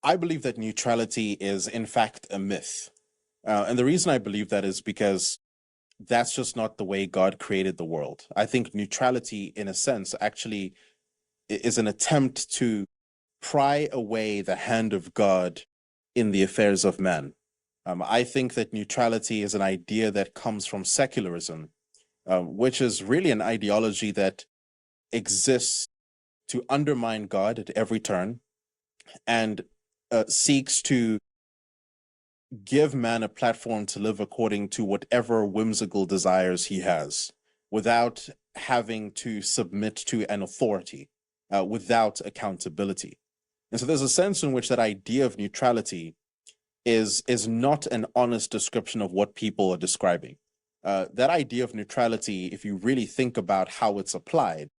I believe that neutrality is, in fact, a myth. And the reason I believe that is because that's just not the way God created the world. I think neutrality, in a sense, actually is an attempt to pry away the hand of God in the affairs of man. I think that neutrality is an idea that comes from secularism, which is really an ideology that exists to undermine God at every turn and seeks to give man a platform to live according to whatever whimsical desires he has without having to submit to an authority, without accountability. And so there's a sense in which that idea of neutrality is not an honest description of what people are describing. That idea of neutrality, if you really think about how it's applied,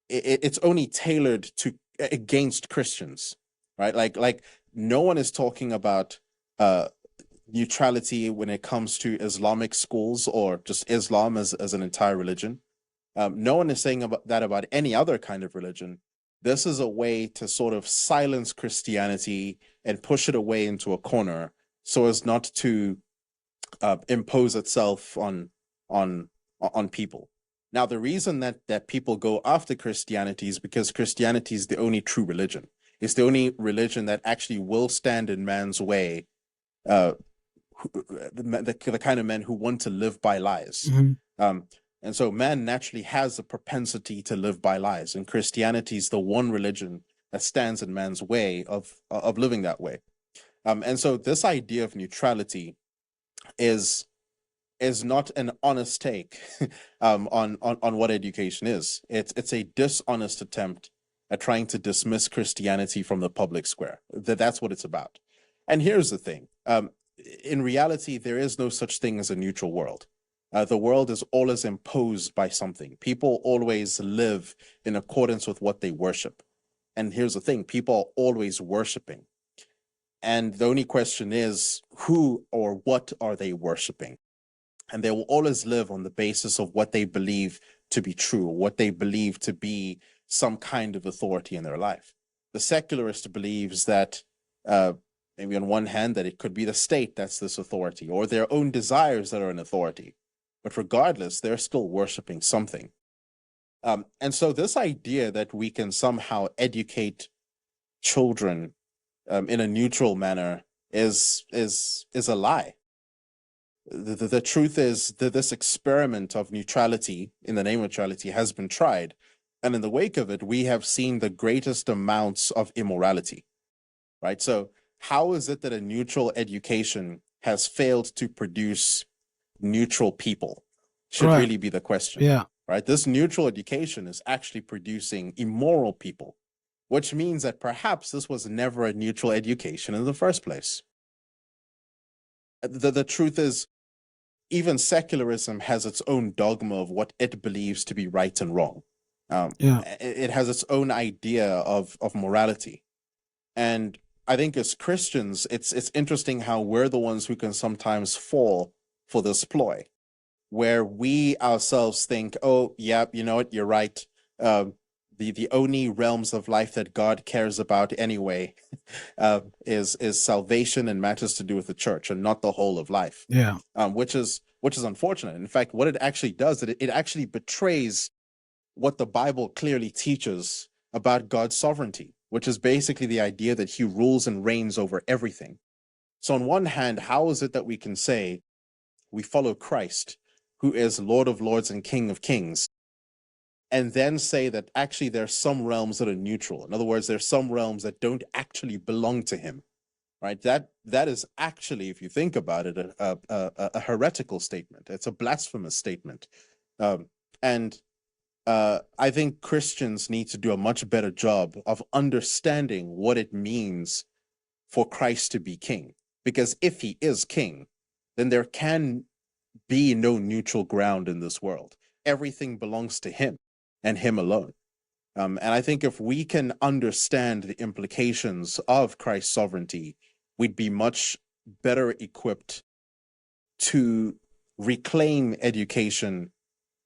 it's only tailored to against Christians, right? Like no one is talking about uh, neutrality when it comes to Islamic schools or just Islam as an entire religion. No one is saying about that about any other kind of religion. This is a way to sort of silence Christianity and push it away into a corner so as not to impose itself on people. Now, the reason that people go after Christianity is because Christianity is the only true religion. It's the only religion that actually will stand in man's way, uh, the kind of men who want to live by lies. And so man naturally has a propensity to live by lies, and Christianity is the one religion that stands in man's way of living that way. And so this idea of neutrality is not an honest take on what education is. It's a dishonest attempt at trying to dismiss Christianity from the public square. That's what it's about. And here's the thing. In reality, there is no such thing as a neutral world. The world is always imposed by something. People always live in accordance with what they worship. And here's the thing, people are always worshiping. And the only question is, who or what are they worshiping? And they will always live on the basis of what they believe to be true, what they believe to be some kind of authority in their life. The secularist believes that maybe on one hand that it could be the state that's this authority, or their own desires that are an authority. But regardless, they're still worshiping something. And so this idea that we can somehow educate children in a neutral manner is a lie. The truth is that this experiment of neutrality, in the name of neutrality, has been tried. And in the wake of it, we have seen the greatest amounts of immorality, right? So how is it that a neutral education has failed to produce neutral people? Should Right. really be the question. Yeah. Right? This neutral education is actually producing immoral people, which means that perhaps this was never a neutral education in the first place. The truth is, even secularism has its own dogma of what it believes to be right and wrong. Yeah. It has its own idea of morality. And I think as Christians, it's interesting how we're the ones who can sometimes fall for this ploy, where we ourselves think, oh, yeah, you know what, you're right. The only realms of life that God cares about anyway is salvation and matters to do with the church, and not the whole of life. Yeah. Which is unfortunate. In fact, what it actually does, it actually betrays what the Bible clearly teaches about God's sovereignty, which is basically the idea that He rules and reigns over everything. So on one hand, how is it that we can say we follow Christ, who is Lord of Lords and King of Kings, and then say that actually there's some realms that are neutral? In other words, there's some realms that don't actually belong to Him, right? That is actually, if you think about it, a heretical statement. It's a blasphemous statement. And I think Christians need to do a much better job of understanding what it means for Christ to be king. Because if He is king, then there can be no neutral ground in this world. Everything belongs to Him and Him alone. And I think if we can understand the implications of Christ's sovereignty, we'd be much better equipped to reclaim education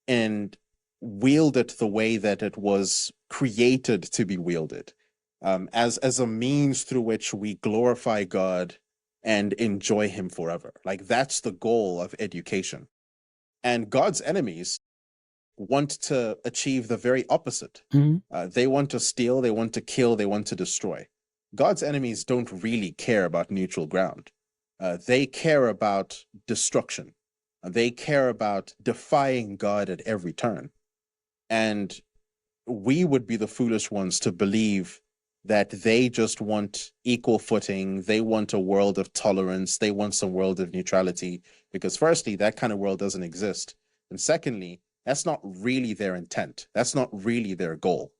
and wield it the way that it was created to be wielded, as a means through which we glorify God and enjoy Him forever. Like that's the goal of education. And God's enemies want to achieve the very opposite. They want to steal, they want to kill, they want to destroy. God's enemies don't really care about neutral ground. They care about destruction. They care about defying God at every turn. And we would be the foolish ones to believe that they just want equal footing. They want a world of tolerance. They want some world of neutrality. Because firstly, that kind of world doesn't exist. And secondly, that's not really their intent. That's not really their goal.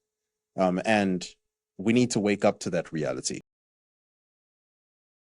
And we need to wake up to that reality.